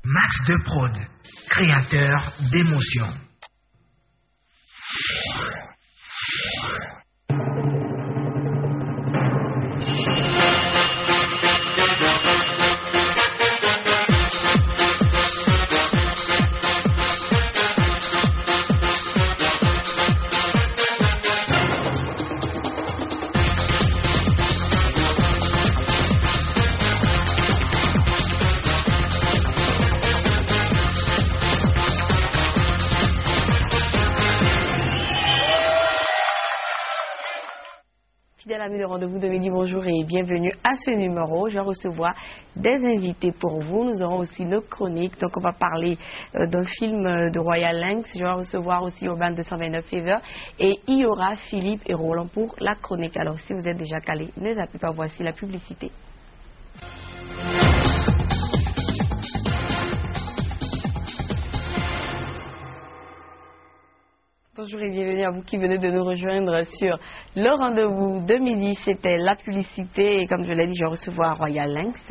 Max de Prod, créateur d'émotions. Amis de Rendez-vous de Midi, bonjour et bienvenue à ce numéro. Je vais recevoir des invités pour vous. Nous aurons aussi nos chroniques. Donc, on va parler d'un film de Royal Lynx. Je vais recevoir aussi Urban 229 Fever. Et il y aura Philippe et Roland pour la chronique. Alors, si vous êtes déjà calés, ne zappez pas. Voici la publicité. Bonjour et bienvenue à vous qui venez de nous rejoindre sur le rendez-vous de midi. C'était la publicité et comme je l'ai dit, je vais recevoir Royal Lynx.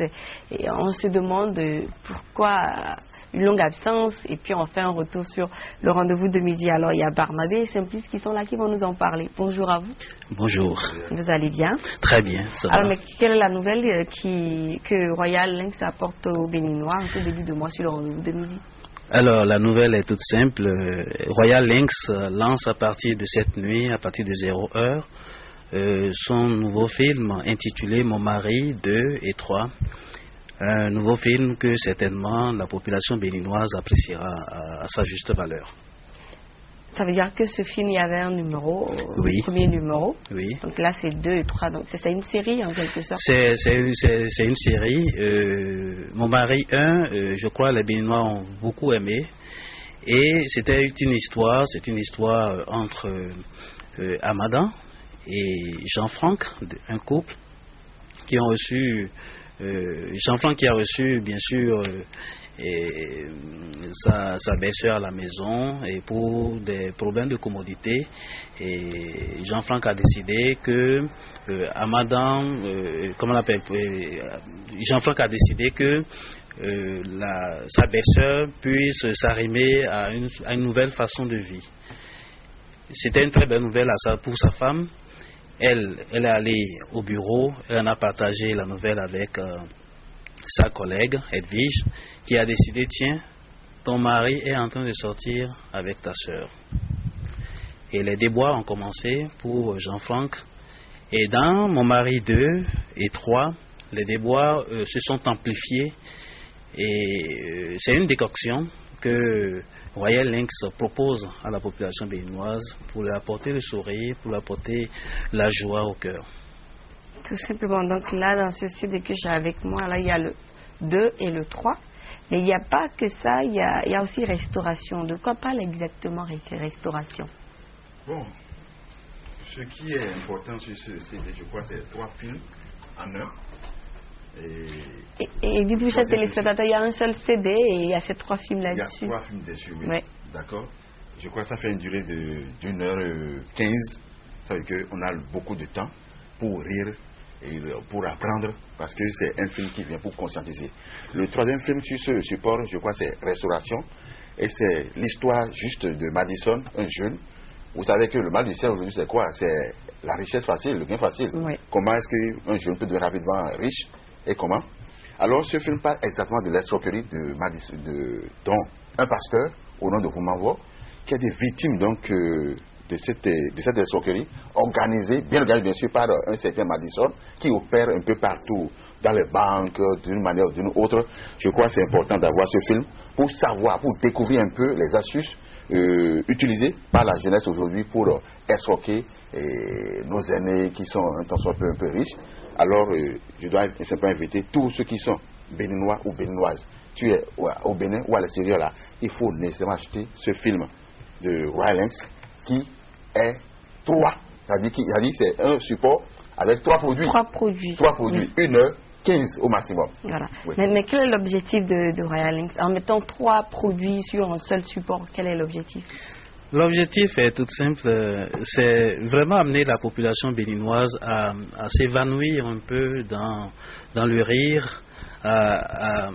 Et on se demande pourquoi une longue absence et puis on fait un retour sur le rendez-vous de midi. Alors il y a Barnabé et Simplice qui sont là, qui vont nous en parler. Bonjour à vous. Bonjour. Vous allez bien? Très bien, ça va. Alors mais quelle est la nouvelle que Royal Lynx apporte aux Béninois en ce début de mois sur le rendez-vous de midi? Alors, la nouvelle est toute simple. Royal Lynx lance à partir de cette nuit, à partir de 0 heure, son nouveau film intitulé Mon mari 2 et 3. Un nouveau film que certainement la population béninoise appréciera à sa juste valeur. Ça veut dire que ce film, il y avait un numéro, oui. Le premier numéro. Oui. Donc là, c'est 2 et 3. Donc c'est une série en quelque sorte. C'est une série. Mon mari 1, je crois les Béninois ont beaucoup aimé. Et c'était une histoire entre Amadan et Jean-Franck, un couple, qui ont reçu, Jean-Franck qui a reçu bien sûr sa belle-sœur à la maison et pour des problèmes de commodité, et Jean-Franck a décidé que Jean-Franck a décidé que sa belle-sœur puisse s'arrimer à une nouvelle façon de vie. C'était une très belle nouvelle pour sa femme. Elle est allée au bureau, elle en a partagé la nouvelle avec sa collègue Edwige, qui a décidé, tiens, ton mari est en train de sortir avec ta sœur. Et les déboires ont commencé pour Jean-Franck. Et dans Mon mari 2 et 3, les déboires se sont amplifiés. Et c'est une décoction que Royal Lynx propose à la population béninoise pour lui apporter le sourire, pour lui apporter la joie au cœur. Tout simplement. Donc là, dans ce CD que j'ai avec moi, là, il y a le 2 et le 3. Mais il n'y a pas que ça, il y a aussi restauration. De quoi parle exactement restauration? Bon, ce qui est important sur ce CD, je crois, c'est 3 films en un. Et dites-vous, chers téléspectateurs, il y a un seul CD et il y a ces 3 films là-dessus. Il y a 3 films dessus, oui. Ouais. D'accord. Je crois que ça fait une durée d'1h15. Ça veut dire qu'on a beaucoup de temps pour rire et pour apprendre, parce que c'est un film qui vient pour conscientiser. Le 3e film sur ce support, je crois, c'est Restauration. Et c'est l'histoire juste de Madison, un jeune. Vous savez que le mal du ciel aujourd'hui, c'est quoi? C'est la richesse facile, le gain facile. Oui. Comment est-ce qu'un jeune peut devenir rapidement riche et comment? Alors, ce film parle exactement de l'escroquerie dont un pasteur, au nom de Roumavo, qui est des victimes donc de cette escroquerie organisée, bien organisée bien sûr par un certain Madison, qui opère un peu partout dans les banques d'une manière ou d'une autre. Je crois que c'est important d'avoir ce film pour savoir, pour découvrir un peu les astuces utilisées par la jeunesse aujourd'hui pour escroquer nos aînés qui sont un peu riches. Alors je dois simplement inviter tous ceux qui sont béninois ou béninoises. Tu es au Bénin ou à l'extérieur là, il faut nécessairement acheter ce film de Royal Lynx qui est 3. C'est-à-dire que c'est un support avec 3 produits. 3 produits. 3 produits. Oui. 1h15 au maximum. Voilà. Oui. Mais quel est l'objectif de Royal Lynx? En mettant 3 produits sur un seul support, quel est l'objectif? L'objectif est tout simple, c'est vraiment amener la population béninoise à s'évanouir un peu dans le rire, à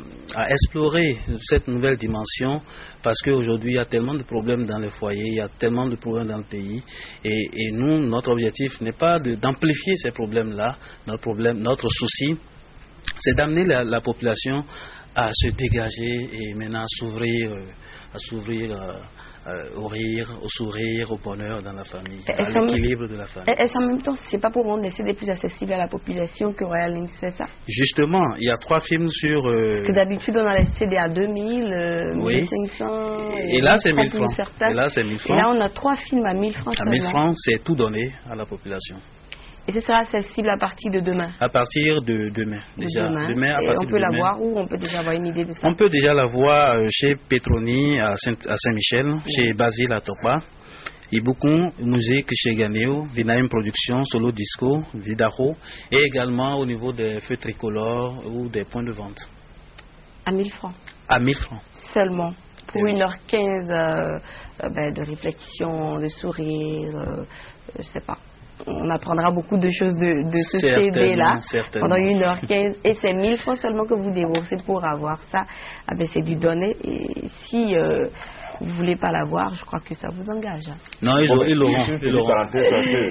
explorer cette nouvelle dimension, parce qu'aujourd'hui il y a tellement de problèmes dans les foyers, il y a tellement de problèmes dans le pays, et nous, notre objectif n'est pas d'amplifier ces problèmes-là. Notre souci, c'est d'amener la population à se dégager et maintenant à s'ouvrir au rire, au sourire, au bonheur dans la famille, à l'équilibre de la famille. Est-ce en même temps, c'est pas pour rendre les CD plus accessibles à la population que Royal Lynx fait ça? Justement, il y a 3 films sur... Parce que d'habitude, on a les CD à 2000, oui. 1500... Et là, c'est 1000 francs. Et là, c'est 1000 francs. Et là, on a 3 films à 1000 francs. À 1000 francs, c'est tout donné à la population. Et ce sera accessible à partir de demain? À partir de demain, déjà. Demain, et on peut la voir où? On peut déjà avoir une idée de ça? On peut déjà la voir chez Petroni à Saint-Michel, chez Basile à Topa, Ibukun Musique chez Ganeo, Vinaim Production, Solo Disco, Vidaro, et également au niveau des feux tricolores ou des points de vente. À 1000 francs? À 1000 francs. Seulement? Pour 1h15 de réflexion, de sourire, je sais pas. On apprendra beaucoup de choses de ce CD-là pendant 1h15. Et c'est 1000 francs seulement que vous déboursez pour avoir ça. Ah ben c'est du donné. Et si vous ne voulez pas l'avoir, je crois que ça vous engage. Non, ils l'auront.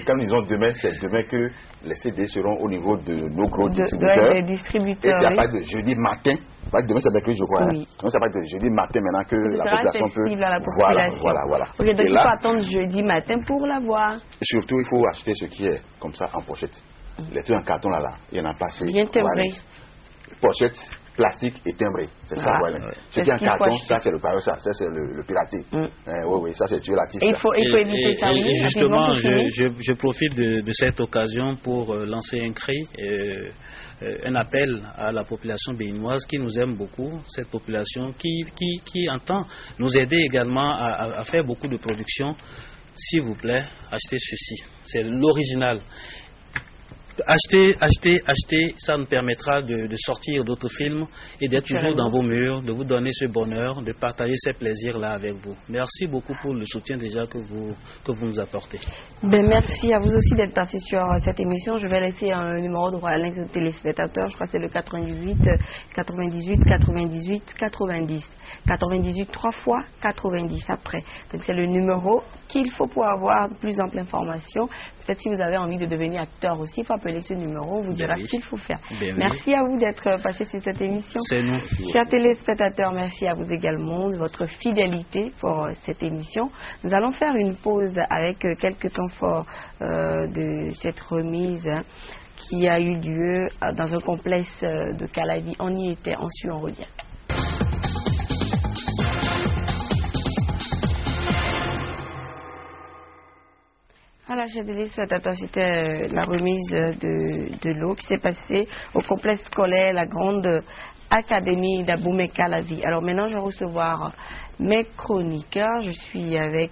Quand ils ont demain, c'est demain que les CD seront au niveau de nos gros distributeurs. Des distributeurs. Et c'est à partir de jeudi matin. Demain c'est mercredi, je crois. Oui. Donc ça va être jeudi matin maintenant que la population peut. À la population. Voilà. Ok, donc il faut attendre jeudi matin pour l'avoir. Surtout, il faut acheter ce qui est comme ça en pochette. Les trucs en carton là, il y en a pas assez. Bien timbré. Pochette, plastique et timbré. C'est ça, voilà. Ce qui est en carton, ça c'est le piraté. Oui, ça c'est tuer l'artiste. Il faut éviter ça. Et justement, je profite de cette occasion pour lancer un cri. Un appel à la population béninoise qui nous aime beaucoup, cette population qui entend nous aider également à faire beaucoup de production. S'il vous plaît, achetez ceci. C'est l'original. Achetez, ça nous permettra de sortir d'autres films et d'être toujours dans vos murs, de vous donner ce bonheur, de partager ces plaisirs-là avec vous. Merci beaucoup pour le soutien déjà que vous nous apportez. Merci à vous aussi d'être passé sur cette émission. Je vais laisser un numéro de Royal Lynx de téléspectateurs. Je crois que c'est le 98 98 98 90. 98 3 fois 90 après. Donc c'est le numéro qu'il faut pour avoir plus ample information. Peut-être si vous avez envie de devenir acteur aussi, il faut appeler ce numéro, on vous dira ce qu'il faut faire. Merci à vous d'être passé sur cette émission. C'est nous. Chers téléspectateurs, merci à vous également de votre fidélité pour cette émission. Nous allons faire une pause avec quelques temps forts de cette remise qui a eu lieu dans un complexe de Calavi. On y était, ensuite on revient. Voilà, chers téléspectateurs, c'était la remise de l'eau qui s'est passée au complexe scolaire, la grande académie d'Aboumé Calavi. Alors maintenant, je vais recevoir mes chroniqueurs. Je suis avec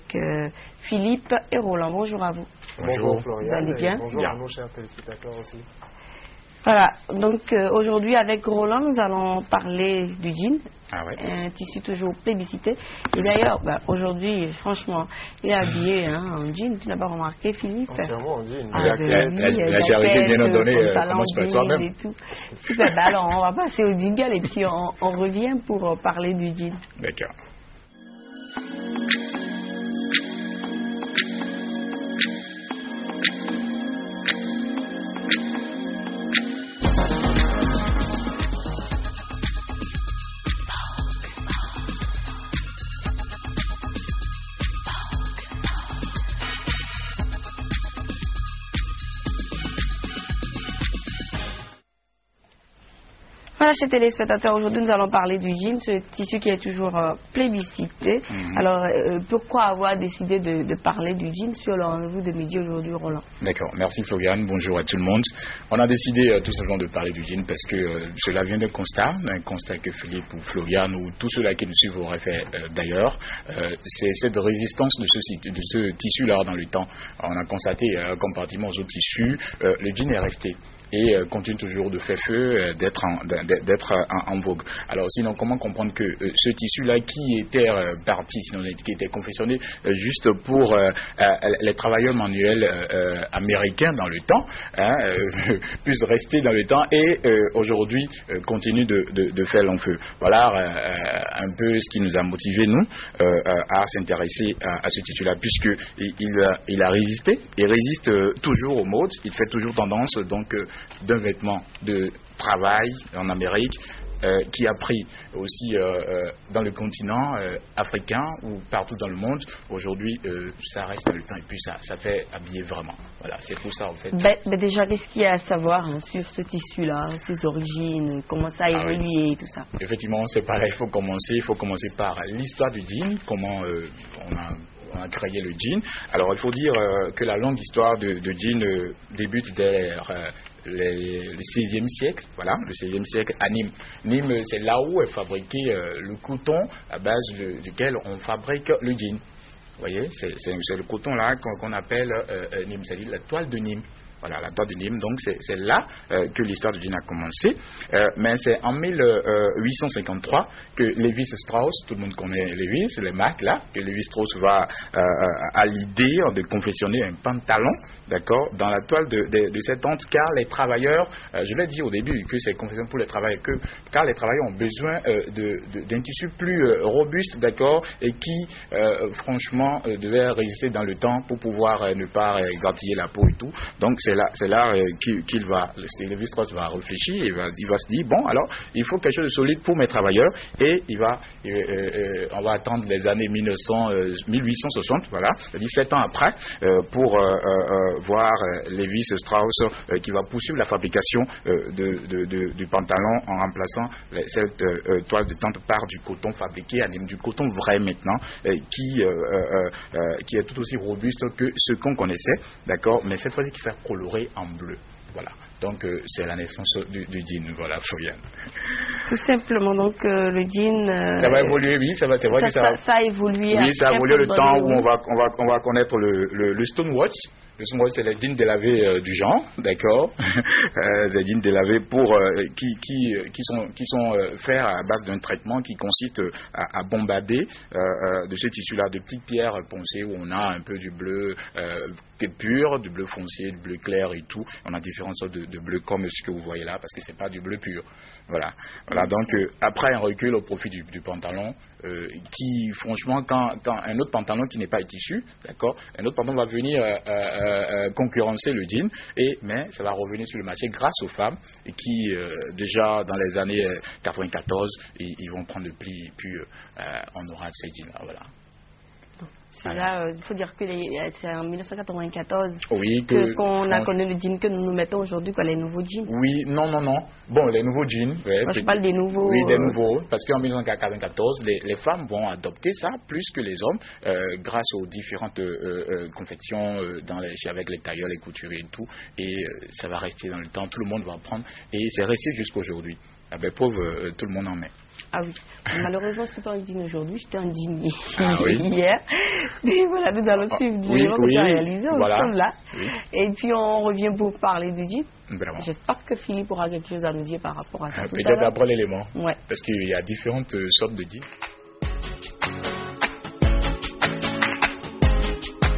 Philippe et Roland. Bonjour à vous. Bonjour Florian. Vous allez bien? Bonjour à nos chers téléspectateurs aussi. Voilà, donc aujourd'hui avec Roland, nous allons parler du jean, un tissu toujours plébiscité. Et d'ailleurs, aujourd'hui, franchement, il est habillé en jean, tu n'as pas remarqué Philippe? Entièrement en jean. La charité bien ordonnée commence par soi-même. Super, alors on va passer au jingle et puis on revient pour parler du jean. D'accord. Voilà, chers téléspectateurs, aujourd'hui nous allons parler du jean, ce tissu qui est toujours plébiscité. Alors, pourquoi avoir décidé de parler du jean sur le rendez-vous de midi aujourd'hui, Roland? D'accord, merci Florian, bonjour à tout le monde. On a décidé tout simplement de parler du jean parce que cela vient d'un constat que Philippe ou Florian ou tous ceux-là qui nous suivent auraient fait d'ailleurs. C'est cette résistance de ce tissu-là dans le temps. On a constaté, comparativement aux autres tissus, le jean est resté. et continue toujours de faire feu, d'être en vogue. Alors sinon, comment comprendre que ce tissu-là qui était parti, sinon qui était confectionné juste pour les travailleurs manuels américains dans le temps, puisse rester dans le temps et aujourd'hui continue de faire long feu. Voilà un peu ce qui nous a motivé nous à s'intéresser à ce tissu-là, puisque il a résisté, il résiste toujours aux modes, il fait toujours tendance donc d'un vêtement de travail en Amérique qui a pris aussi dans le continent africain ou partout dans le monde. Aujourd'hui, ça reste dans le temps et puis ça fait habiller vraiment. Voilà, c'est pour ça en fait. Ben déjà, qu'est-ce qu'il y a à savoir sur ce tissu-là, ses origines, comment ça a évolué et tout ça? Effectivement, c'est pareil, il faut commencer par l'histoire du jean, comment on a créé le jean. Alors, il faut dire que la longue histoire de jean débute dès le 16e siècle, voilà, le 16e siècle à Nîmes. Nîmes, c'est là où est fabriqué le coton à base duquel on fabrique le jean. Vous voyez, c'est le coton là qu'on appelle Nîmes, c'est-à-dire la toile de Nîmes. Voilà, la toile de Nîmes. Donc, c'est là que l'histoire du jean a commencé. Mais c'est en 1853 que Lévi-Strauss, tout le monde connaît Lévi, c'est les marques là, que Lévi-Strauss va à l'idée de confectionner un pantalon, d'accord, dans la toile de cette honte, car les travailleurs, je l'ai dit au début, que c'est confectionné pour les travailleurs, car les travailleurs ont besoin d'un tissu plus robuste, d'accord, et qui, franchement, devait résister dans le temps pour pouvoir ne pas gratiller la peau et tout. Donc, c'est là qu'il va, Lévi-Strauss va réfléchir, il va se dire, bon, alors, il faut quelque chose de solide pour mes travailleurs, et on va attendre les années 1860, voilà, c'est-à-dire 7 ans après, pour voir Lévi-Strauss qui va poursuivre la fabrication du pantalon en remplaçant cette toile de tente par du coton fabriqué à Nîmes, du coton vrai maintenant, qui est tout aussi robuste que ce qu'on connaissait, d'accord, mais cette fois-ci qui fait coloré en bleu. Voilà. Donc, c'est la naissance du jean. Voilà, Floriane. Tout simplement, donc, le jean... ça va évoluer, oui. C'est vrai que ça a évolué. Oui, ça a évolué le temps où on va connaître le Stonewatch. Le Stonewatch, c'est les jeans délavés du genre, d'accord. Des jeans délavés qui sont faits à base d'un traitement qui consiste à bombarder de ce tissu-là de petites pierres poncées où on a un peu du bleu pur, du bleu foncé, du bleu clair et tout. On a différentes sortes de bleu comme ce que vous voyez là, parce que c'est pas du bleu pur. Voilà. Donc après un recul au profit du pantalon, qui franchement, quand un autre pantalon qui n'est pas tissu, d'accord, un autre pantalon va venir concurrencer le jean, mais ça va revenir sur le marché grâce aux femmes et qui déjà dans les années 94 ils vont prendre le pli et puis on aura ces jeans là, voilà. C'est là, il faut dire que c'est en 1994 qu'on a connu le jean que nous mettons aujourd'hui, les nouveaux jeans. Oui, non. Bon, les nouveaux jeans. Ouais, moi, je parle des nouveaux. Oui, des nouveaux. Parce qu'en 1994, les femmes vont adopter ça plus que les hommes, grâce aux différentes confections avec les tailleurs, les couturiers et tout. Et ça va rester dans le temps. Tout le monde va apprendre. Et c'est resté jusqu'à aujourd'hui. Ah ben, pauvre, tout le monde en met. Ah oui. Malheureusement, je ne suis pas en jean aujourd'hui, j'étais en jean hier. Et voilà, nous allons suivre du que tu as réalisé ensemble là. Oui. Et puis on revient pour parler du jean. Vraiment. J'espère que Philippe aura quelque chose à nous dire par rapport à ça. Peut-être après l'élément. Ouais. Parce qu'il y a différentes sortes de jeans.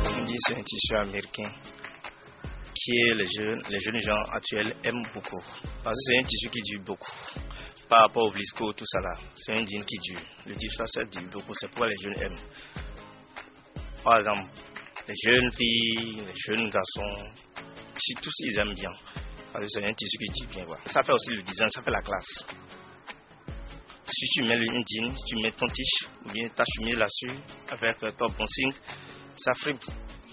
Un jean, c'est un tissu américain qui les jeunes gens actuels aiment beaucoup. Parce que c'est un tissu qui dure beaucoup. Par rapport au visco, tout ça là, c'est un jean qui dure. Le tissu ça dure beaucoup, c'est pourquoi les jeunes aiment. Par exemple, les jeunes filles, les jeunes garçons, tous ils aiment bien. Parce que c'est un tissu qui dure bien. Voilà. Ça fait aussi le design, ça fait la classe. Si tu mets un jean, si tu mets ton tige ou bien ta chemise là-dessus avec ton bouncing, ça fripe.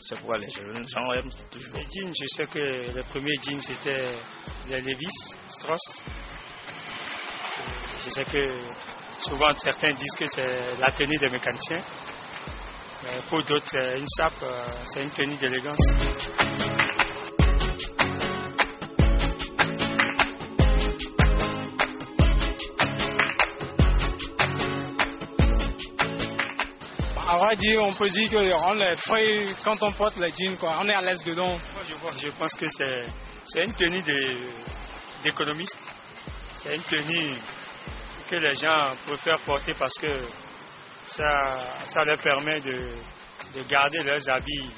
C'est pourquoi les jeunes gens aiment toujours. Les jeans, je sais que les premiers jeans c'était les Lévi-Strauss. Je sais que souvent certains disent que c'est la tenue des mécaniciens, mais pour d'autres, une chape, c'est une tenue d'élégance. À vrai dire, on peut dire qu'on est frais quand on porte les jeans, quoi. On est à l'aise dedans. Je pense que C'est une tenue d'économiste. C'est une tenue que les gens préfèrent porter parce que ça leur permet de garder leurs habits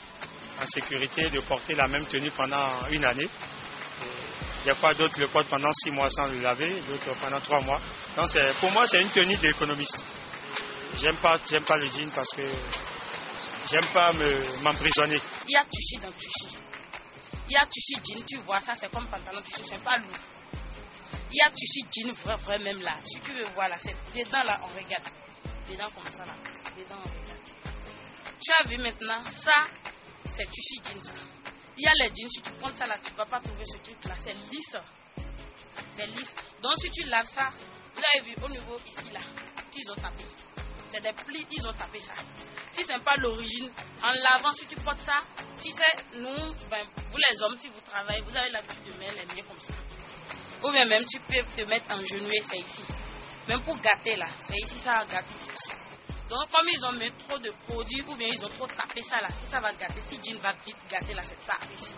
en sécurité, de porter la même tenue pendant une année. Et des fois, d'autres le portent pendant 6 mois sans le laver, d'autres pendant 3 mois. Donc, pour moi, c'est une tenue d'économiste. J'aime pas le jean parce que j'aime pas m'emprisonner. Il y a tuchi dans tuchi. Il y a tuchi jean, tu vois, ça c'est comme pantalon tuchi, c'est pas lourd. Il y a tuchi jean vrai même là. Si tu veux voir là, c'est dedans là, on regarde. Dedans comme ça là. Dedans on regarde. Tu as vu maintenant, ça, c'est tuchi jean ça. Il y a les jeans, si tu prends ça là, tu ne vas pas trouver ce truc là, c'est lisse. C'est lisse. Donc si tu laves ça, vous avez vu au niveau ici là, qu'ils ont tapé. C'est des plis, ils ont tapé ça. Si ce n'est pas l'origine, en lavant, si tu portes ça, tu sais, nous, vous les hommes, si vous travaillez, vous avez l'habitude de mettre les mains comme ça. Ou bien même, tu peux te mettre en genouille, c'est ici. Même pour gâter là, c'est ici, ça va gâter vite. Donc comme ils ont mis trop de produits, ou bien ils ont trop tapé ça là, si ça va gâter, si jean va vite gâter là, c'est pas ici.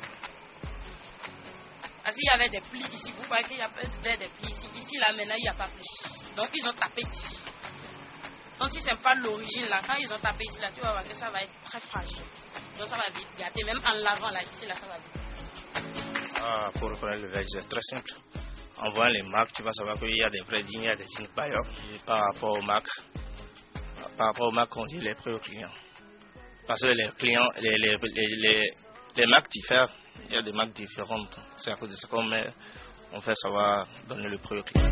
Parce qu'il y avait des plis ici, vous voyez qu'il y avait des plis ici. Ici là, maintenant, il n'y a pas plis. Donc ils ont tapé ici. Donc si ce n'est pas l'origine là, quand ils ont tapé ici là, tu vas voir que ça va être très fragile. Donc ça va vite gâter, même en lavant là, ici là, ça va vite. Ça, pour reprendre le verre, c'est très simple. En voyant les marques, tu vas savoir qu'il y a des vrais jeans, il y a des jeans bailleurs. Par rapport aux marques, on dit les prix aux clients. Parce que les clients, les marques diffèrent, il y a des marques différentes. C'est à cause de ça qu'on fait savoir donner le prix aux clients.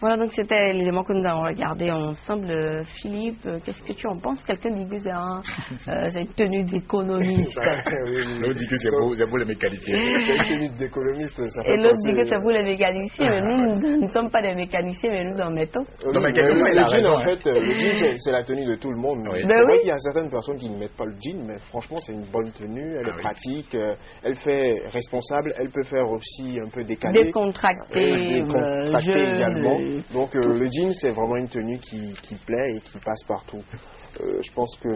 Voilà, donc c'était l'élément que nous avons regardé ensemble. Philippe, qu'est-ce que tu en penses? Quelqu'un dit que c'est une tenue d'économiste. L'autre dit que c'est pour les mécaniciens. C'est une tenue d'économiste. Et l'autre dit que c'est pour les mécaniciens. Mais nous ne sommes pas des mécaniciens, mais nous en mettons. Non, mais le jean, en fait, le jean, c'est la tenue de tout le monde. Oui. C'est vrai qu'il y a certaines personnes qui ne mettent pas le jean, mais franchement, c'est une bonne tenue. Elle est pratique, elle fait responsable, elle peut faire aussi un peu décalé. Décontracté également. Donc le jean, c'est vraiment une tenue qui plaît et qui passe partout. Je pense que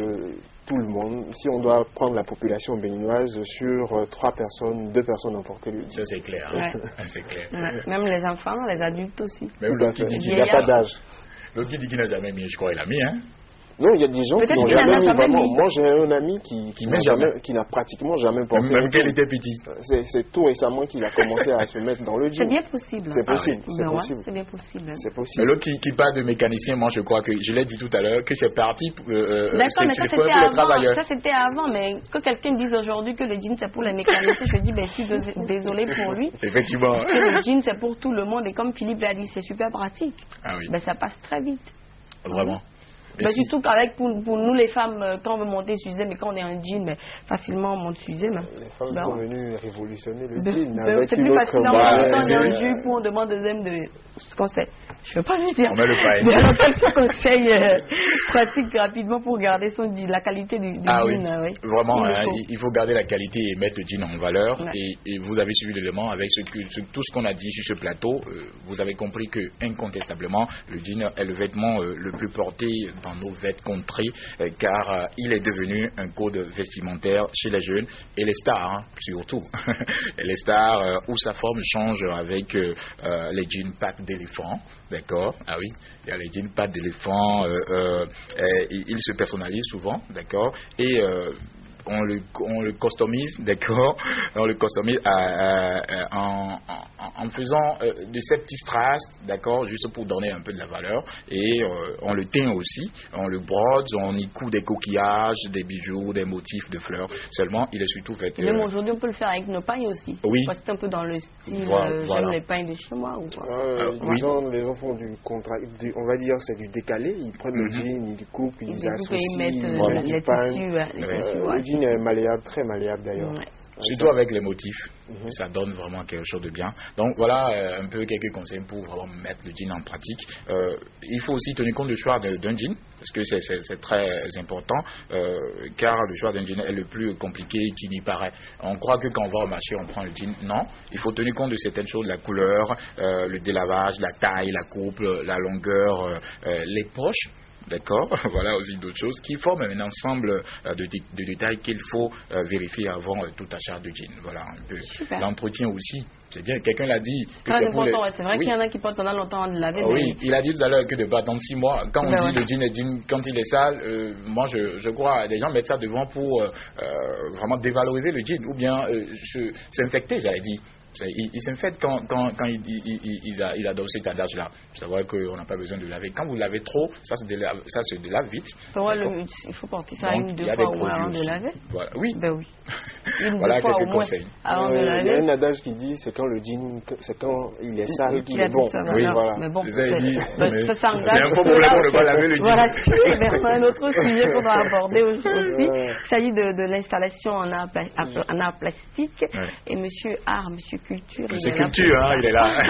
tout le monde, si on doit prendre la population béninoise, sur 3 personnes, 2 personnes ont porté le jean. Ça c'est clair. Ouais. C'est clair. Ouais. Même les enfants, les adultes aussi. Même l'autre qui dit qu'il n'y a pas d'âge. L'autre qui dit qu'il n'a jamais mis, je crois, il a mis, hein. Non, il y a des gens qui n'ont jamais mis vraiment. Moi, j'ai un ami qui n'a pratiquement jamais porté. Même qu'elle était petit. C'est tout récemment qu'il a commencé à se mettre dans le jean. C'est bien possible. C'est possible. C'est possible. C'est bien possible. C'est possible. Mais l'autre qui parle de mécanicien, moi, je crois que je l'ai dit tout à l'heure, que c'est parti pour d'accord, mais ça c'était avant. Ça c'était avant, mais que quelqu'un dise aujourd'hui que le jean c'est pour les mécaniciens, je dis, je suis désolée pour lui. Effectivement. Parce que le jean c'est pour tout le monde et comme Philippe l'a dit, c'est super pratique. Ah oui. Ben, ça passe très vite. Vraiment. Ben, surtout qu'avec pour nous les femmes, quand on veut monter sur Zem, mais quand on est en jean, mais facilement on monte sur Zem. Les femmes sont venues révolutionner le jean. C'est plus facile quand on est en jupe ou on demande de Zem de ce qu'on sait. Je ne veux pas le dire. On met le pain. Mais alors, quel conseil pratique rapidement pour garder la qualité du jean? Oui. Vraiment, il faut garder la qualité et mettre le jean en valeur. Ouais. Et vous avez suivi l'élément avec tout ce qu'on a dit sur ce plateau. Vous avez compris que incontestablement, le jean est le vêtement le plus porté dans nos vêtements-contrées, car il est devenu un code vestimentaire chez les jeunes et les stars, surtout. Et les stars où sa forme change avec les jeans pattes d'éléphant. D'accord, ah oui, il y a les jeans pattes d'éléphant, ils se personnalisent souvent, d'accord, et on le customise, d'accord, on le customise en faisant de ces petits strass, d'accord, juste pour donner un peu de la valeur, et on le teint aussi, on le brode, on y coud des coquillages, des bijoux, des motifs de fleurs, seulement il est surtout fait... Même aujourd'hui on peut le faire avec nos pailles aussi, oui. Parce que c'est un peu dans le style, voilà. J'aime les pailles de chez moi ou quoi. Les gens font on va dire c'est du décalé, ils prennent le jean, ils coupent, ils associent, ils mettent les tissus, le jean est malléable, très malléable d'ailleurs. Surtout avec les motifs, ça donne vraiment quelque chose de bien. Donc voilà un peu quelques conseils pour vraiment mettre le jean en pratique. Il faut aussi tenir compte du choix d'un jean, parce que c'est très important, car le choix d'un jean est le plus compliqué qu'il y paraît. On croit que quand on va au marché, on prend le jean. Non, il faut tenir compte de certaines choses, la couleur, le délavage, la taille, la coupe, la longueur, les poches. D'accord, voilà aussi d'autres choses qui forment un ensemble de détails qu'il faut vérifier avant tout achat de jean. Voilà un peu. L'entretien aussi, c'est bien. Quelqu'un l'a dit. C'est vrai qu'il y en a qui portent pendant longtemps de laver. Oui, il a dit tout à l'heure que de pas attendre 6 mois. Quand on dit le jean quand il est sale, moi je crois des gens mettent ça devant pour vraiment dévaloriser le jean ou bien s'infecter, j'avais dit. Il s'infecte quand il adopte cet adage-là. C'est vrai qu'on n'a pas besoin de laver. Quand vous lavez trop, ça se délave vite. Il faut porter ça une ou deux fois au moins avant de laver. Voilà. Oui. Ben oui. Voilà quelques conseils. Il y a un adage qui dit c'est quand le jean, c'est quand il est sale qu'il est bon. Oui, voilà. Mais bon, ça s'engage. C'est un faux problème pour ne pas laver le jean. Voilà, c'est un autre sujet qu'on doit aborder aussi. Il s'agit de l'installation en art plastique. Et monsieur Art, monsieur Culture. Monsieur Culture, il est là.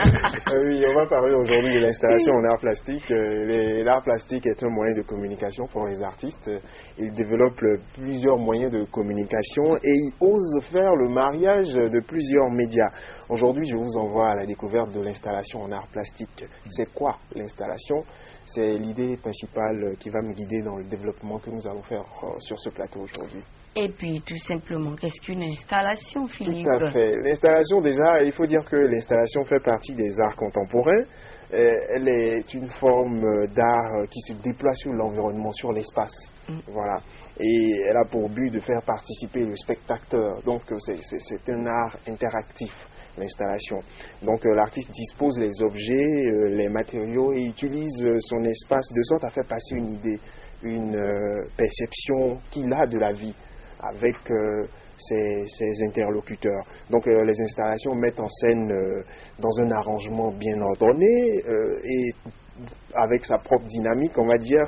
Oui, on va parler aujourd'hui de l'installation en art plastique. L'art plastique est un moyen de communication pour les artistes. Ils développent plusieurs moyens de communication et ils osent faire le mariage de plusieurs médias. Aujourd'hui, je vous envoie à la découverte de l'installation en art plastique. C'est quoi l'installation? C'est l'idée principale qui va me guider dans le développement que nous allons faire sur ce plateau aujourd'hui. Et puis, tout simplement, qu'est-ce qu'une installation, Philippe? Tout à fait. L'installation, déjà, il faut dire que l'installation fait partie des arts contemporains. Elle est une forme d'art qui se déploie sur l'environnement, sur l'espace. Voilà. Et elle a pour but de faire participer le spectateur. Donc, c'est un art interactif, l'installation. Donc, l'artiste dispose les objets, les matériaux et utilise son espace de sorte à faire passer une idée, une perception qu'il a de la vie avec ses interlocuteurs. Donc les installations mettent en scène dans un arrangement bien ordonné et avec sa propre dynamique, on va dire,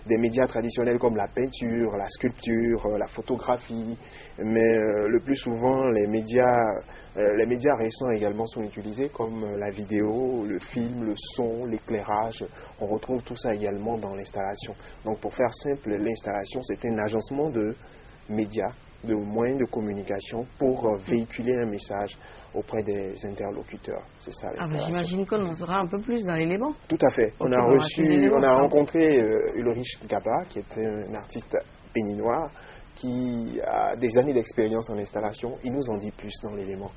des médias traditionnels comme la peinture, la sculpture, la photographie, mais le plus souvent les médias récents également sont utilisés comme la vidéo, le film, le son, l'éclairage. On retrouve tout ça également dans l'installation. Donc pour faire simple, l'installation c'est un agencement de médias, de moyens de communication pour véhiculer un message auprès des interlocuteurs. C'est ça. J'imagine qu'on en saura un peu plus dans l'élément. Tout à fait. On a rencontré Ulrich Gaba, qui est un artiste béninois, qui a des années d'expérience en installation. Il nous en dit plus dans l'élément.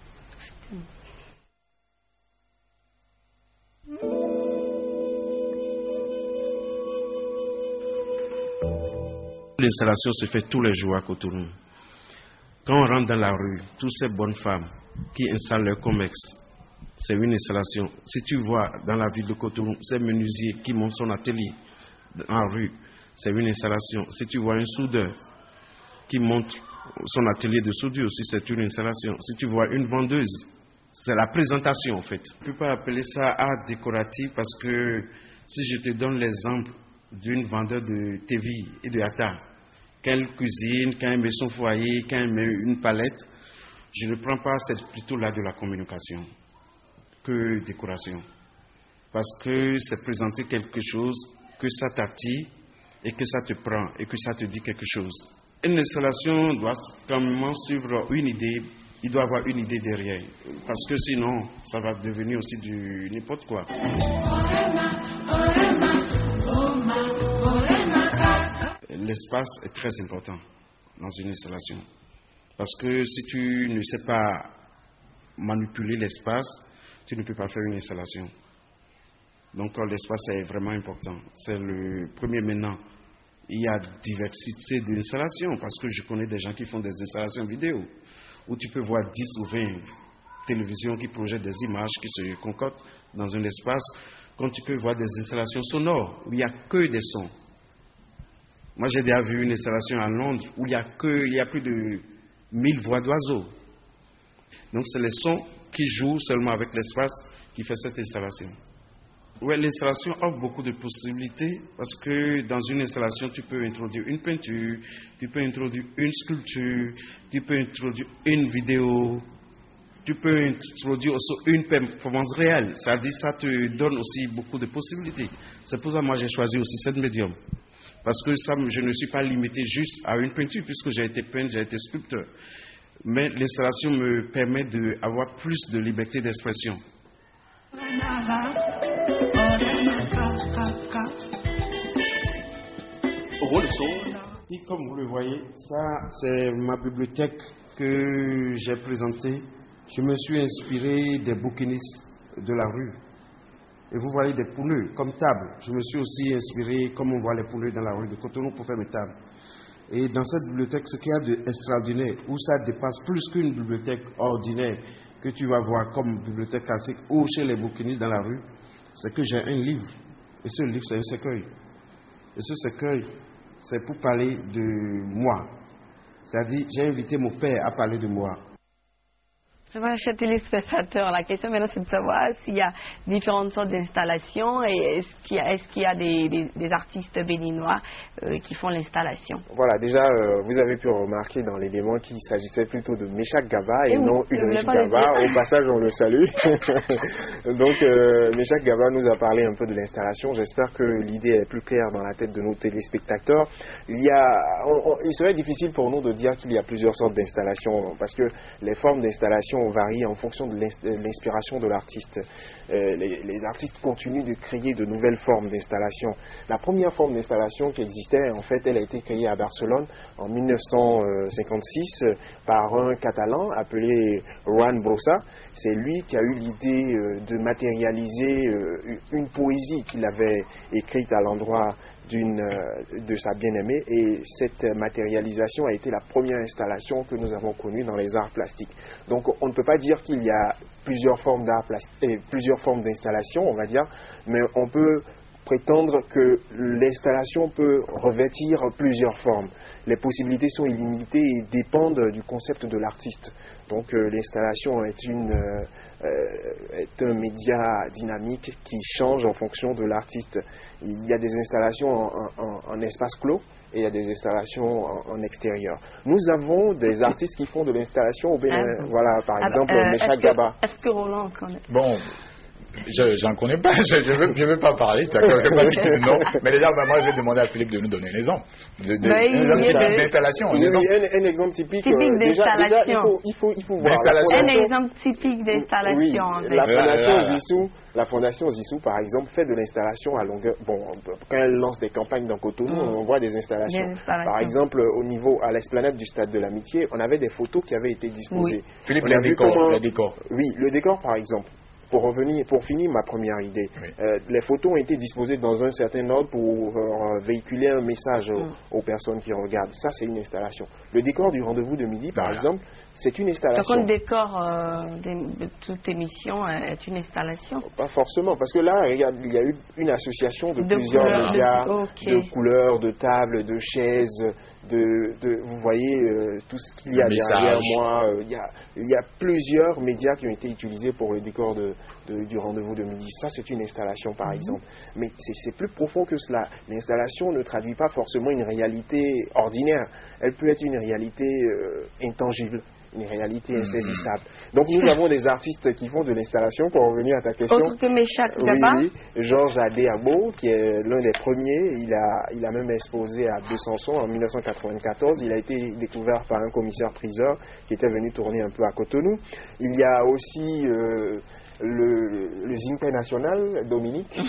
L'installation se fait tous les jours à Cotonou. Quand on rentre dans la rue, toutes ces bonnes femmes qui installent leur comex, c'est une installation. Si tu vois dans la ville de Cotonou, ces menuisiers qui montent son atelier en rue, c'est une installation. Si tu vois un soudeur qui monte son atelier de soudure aussi, c'est une installation. Si tu vois une vendeuse, c'est la présentation en fait. Je ne peux pas appeler ça art décoratif parce que si je te donne l'exemple d'une vendeuse de TV et de Atta, quand elle cuisine, quand elle met son foyer, quand elle met une palette, je ne prends pas, c'est plutôt là de la communication que décoration. Parce que c'est présenter quelque chose, que ça t'attire et que ça te prend et que ça te dit quelque chose. Une installation doit quand même suivre une idée, il doit avoir une idée derrière. Parce que sinon, ça va devenir aussi du n'importe quoi. L'espace est très important dans une installation. Parce que si tu ne sais pas manipuler l'espace, tu ne peux pas faire une installation. Donc l'espace est vraiment important. C'est le premier maintenant. Il y a diversité d'installations parce que je connais des gens qui font des installations vidéo où tu peux voir 10 ou 20 télévisions qui projettent des images qui se concoctent dans un espace, comme tu peux voir des installations sonores où il n'y a que des sons. Moi, j'ai déjà vu une installation à Londres où il y a plus de 1000 voix d'oiseaux. Donc, c'est les sons qui jouent seulement avec l'espace qui fait cette installation. Oui, l'installation offre beaucoup de possibilités parce que dans une installation, tu peux introduire une peinture, tu peux introduire une sculpture, tu peux introduire une vidéo, tu peux introduire aussi une performance réelle. C'est-à-dire ça te donne aussi beaucoup de possibilités. C'est pour ça que moi j'ai choisi aussi cette médium. Parce que ça, je ne suis pas limité juste à une peinture puisque j'ai été peintre, j'ai été sculpteur. Mais l'installation me permet d'avoir plus de liberté d'expression. Comme vous le voyez, ça c'est ma bibliothèque que j'ai présentée. Je me suis inspiré des bouquinistes de la rue. Et vous voyez des pouneux comme table. Je me suis aussi inspiré, comme on voit les pouneux dans la rue de Cotonou, pour faire mes tables. Et dans cette bibliothèque, ce qu'il y a d'extraordinaire, où ça dépasse plus qu'une bibliothèque ordinaire que tu vas voir comme bibliothèque classique ou chez les bouquinistes dans la rue, c'est que j'ai un livre. Et ce livre, c'est un cercueil. Et ce cercueil, c'est pour parler de moi. C'est-à-dire, j'ai invité mon père à parler de moi. Voilà, chers téléspectateurs, la question maintenant c'est de savoir s'il y a différentes sortes d'installations et est-ce qu'il y a des artistes béninois qui font l'installation. Voilà, déjà vous avez pu remarquer dans l'élément qu'il s'agissait plutôt de Meshak Gaba et non Ulrich Gaba. Au passage on le salue. Donc Meshak Gaba nous a parlé un peu de l'installation. J'espère que l'idée est plus claire dans la tête de nos téléspectateurs. Il serait difficile pour nous de dire qu'il y a plusieurs sortes d'installations parce que les formes d'installation varie en fonction de l'inspiration de l'artiste. Les artistes continuent de créer de nouvelles formes d'installation. La première forme d'installation qui existait, en fait, elle a été créée à Barcelone en 1956 par un Catalan appelé Juan Brossa. C'est lui qui a eu l'idée de matérialiser une poésie qu'il avait écrite à l'endroit de sa bien-aimée, et cette matérialisation a été la première installation que nous avons connue dans les arts plastiques. Donc on ne peut pas dire qu'il y a plusieurs formes d'installation, on va dire, mais on peut prétendre que l'installation peut revêtir plusieurs formes. Les possibilités sont illimitées et dépendent du concept de l'artiste. Donc l'installation est un média dynamique qui change en fonction de l'artiste. Il y a des installations en espace clos et il y a des installations en extérieur. Nous avons des artistes qui font de l'installation au Bénin. Voilà, par exemple, Meshak Gaba. Est-ce que Roland connaît? Bon. J'en connais pas, je veux pas parler, je ne sais pas si tu non. Mais déjà, moi, je vais demander à Philippe de nous donner un exemple. D'installation. Un exemple typique d'installation. Il faut voir. Un exemple typique d'installation. Oui, la Fondation Zissou, par exemple, fait de l'installation à longueur. Bon, quand elle lance des campagnes dans Cotonou, on voit des installations. Par exemple, à l'esplanade du Stade de l'Amitié, on avait des photos qui avaient été disposées. Oui. Philippe, les décors. Oui, le décor, par exemple. Pour finir ma première idée, les photos ont été disposées dans un certain ordre pour véhiculer un message aux personnes qui regardent. Ça, c'est une installation. Le décor du rendez-vous de midi, par exemple, c'est une installation. Donc, le décor de toute émission est une installation? Pas forcément, parce que là, il y a eu une association de plusieurs médias, de couleurs, de tables, de chaises, vous voyez tout ce qu'il y a derrière moi. Il y a plusieurs médias qui ont été utilisés pour le décor du rendez-vous de midi. Ça, c'est une installation, par exemple. Mais c'est plus profond que cela. L'installation ne traduit pas forcément une réalité ordinaire. Elle peut être une réalité intangible, une réalité insaisissable. Donc nous avons des artistes qui font de l'installation, pour revenir à ta question. Autre que Meshak Gaba. Oui, Georges Adéabo, qui est l'un des premiers, il a même exposé à Besançon en 1994. Il a été découvert par un commissaire-priseur qui était venu tourner un peu à Cotonou. Il y a aussi le Zimpe national, Dominique, qui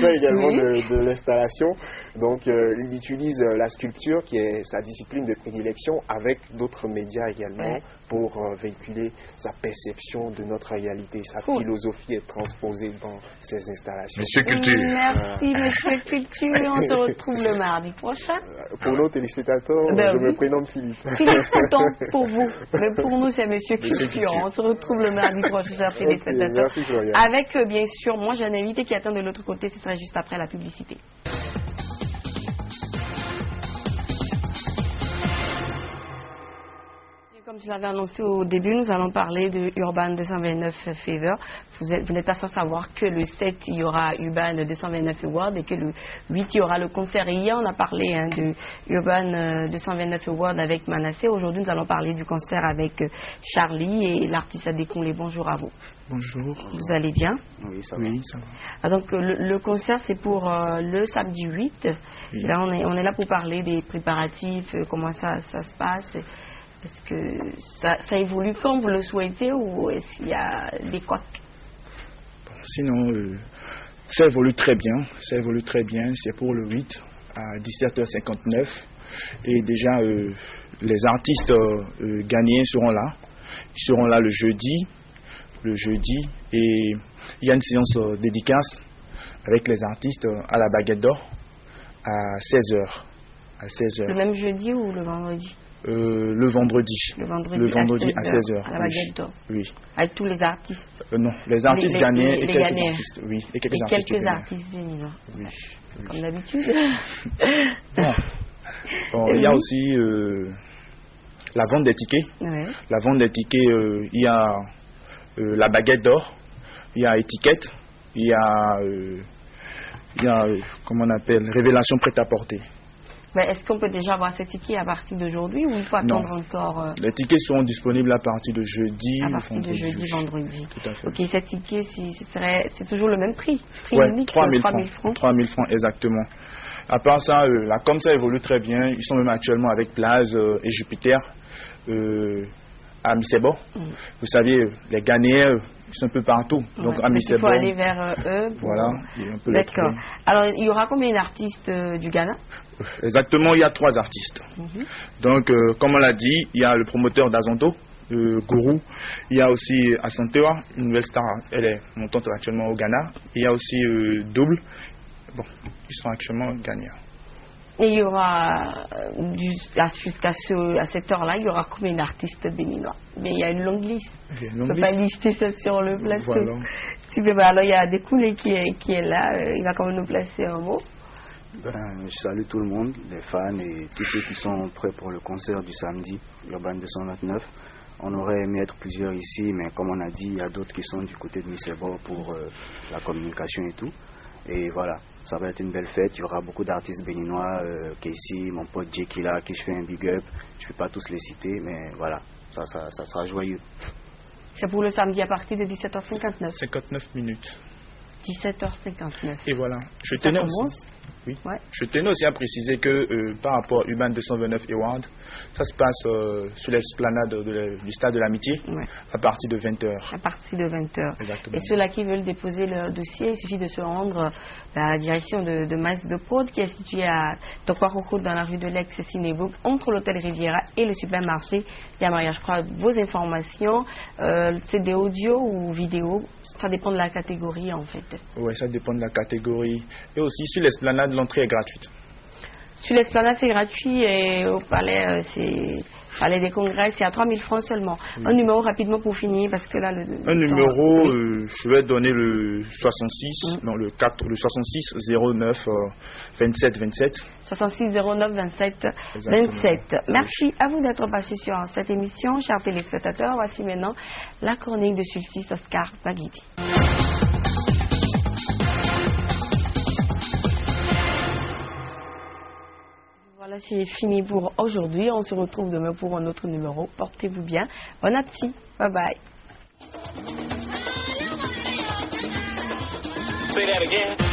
fait également de l'installation. Donc il utilise la sculpture, qui est sa discipline de prédilection, avec d'autres médias également, pour véhiculer sa perception de notre réalité. Sa philosophie est transposée dans ses installations. Monsieur Culture. Merci, Monsieur Culture. On se retrouve le mardi prochain. Pour nos téléspectateurs, je me prénomme Philippe. Philippe Couton, pour vous. Mais pour nous, c'est Monsieur Culture. On se retrouve le mardi prochain, chers téléspectateurs. Merci, Florian. Avec, bien sûr, moi, j'ai un invité qui attend de l'autre côté. Ce sera juste après la publicité. Comme je l'avais annoncé au début, nous allons parler de Urban 229 Fever. Vous n'êtes pas sans savoir que le 7, il y aura Urban 229 Award et que le 8, il y aura le concert. Et hier, on a parlé de Urban 229 Award avec Manasseh. Aujourd'hui, nous allons parler du concert avec Charlie et l'artiste Adékunlé. Bonjour à vous. Bonjour. Vous allez bien? Oui, ça va. Oui, ça va. Ah, donc, le concert, c'est pour le samedi 8. Oui. Là, on est là pour parler des préparatifs, comment ça se passe. Est-ce que ça évolue comme vous le souhaitez ou est-ce qu'il y a des couacs? Sinon, ça évolue très bien. Ça évolue très bien. C'est pour le 8 à 17h59. Et déjà, les artistes gagnants seront là. Ils seront là le jeudi. Et il y a une séance dédicace avec les artistes à la Baguette d'Or à 16h. Le même jeudi ou le vendredi? Le vendredi. Le vendredi à 16h. À la Baguette d'Or. Oui. Avec tous les artistes. Non, les artistes gagnants et quelques artistes. Oui, et quelques artistes béninois. Oui. Comme d'habitude. Bon, il y a aussi la vente des tickets. Ouais. La vente des tickets, il y a la Baguette d'Or, il y a Étiquette, il y a comment on appelle, Révélation prêt-à-porter. Mais est-ce qu'on peut déjà avoir ces tickets à partir d'aujourd'hui ou il faut attendre encore Les tickets seront disponibles à partir de jeudi. À partir de jeudi, vendredi. Tout à fait. Ok, ces tickets, c'est toujours le même prix. Oui, 3 000 francs. 3 000 francs, exactement. À part ça, la com ça évolue très bien. Ils sont même actuellement avec Plaz et Jupiter à Missebo. Vous savez, les Ghanéens, ils sont un peu partout. Donc à Missebo. Il faut aller vers eux. Voilà. D'accord. Alors, il y aura combien d'artistes du Ghana? Exactement, il y a 3 artistes. Donc, comme on l'a dit, il y a le promoteur d'Azonto, Gourou. Il y a aussi Asantewa, une nouvelle star, elle est montante actuellement au Ghana. Il y a aussi Double. Bon, ils sont actuellement gagnants. Et il y aura, jusqu'à cette heure-là, il y aura combien d'artistes béninois? Mais il y a une longue liste. On ne peut pas lister ça sur le plateau. Voilà. Alors, il y a Adékunlé qui est là. Il va quand même nous placer un mot. Je salue tout le monde, les fans et tous ceux qui sont prêts pour le concert du samedi, Urban 229. On aurait aimé être plusieurs ici, mais comme on a dit, il y a d'autres qui sont du côté de Missebo pour la communication et tout. Et voilà, ça va être une belle fête. Il y aura beaucoup d'artistes béninois, Casey, mon pote Jay qui est là, qui je fais un big up. Je ne vais pas tous les citer, mais voilà, ça sera joyeux. C'est pour le samedi à partir de 17h59. 59 minutes. 17h59. Et voilà, je tenais aussi à préciser que par rapport à Urban 229 Award, ça se passe sur l'esplanade du stade de l'Amitié à partir de 20h. À partir de 20h. Exactement. Et ceux-là qui veulent déposer leur dossier, il suffit de se rendre à la direction de Masse de Prod qui est située à Tokwaroko dans la rue de l'Ex-Cinébook, entre l'hôtel Riviera et le supermarché Yamaya. Je crois vos informations, c'est des audios ou vidéos, ça dépend de la catégorie en fait. Oui, ça dépend de la catégorie. Et aussi sur l'esplanade, l'entrée est gratuite. Sur l'esplanade, c'est gratuit et au palais, Palais des Congrès, c'est à 3 000 francs seulement. Un numéro rapidement pour finir, parce que là... numéro, je vais donner le 66, non, le 66 09 27 27. 66 09 27 27. Merci à vous d'être passé sur cette émission, chers téléspectateurs. Voici maintenant la chronique de Sulcis Oscar Baguidi. Voilà, c'est fini pour aujourd'hui. On se retrouve demain pour un autre numéro. Portez-vous bien. Bon appétit. Bye bye. Say that again.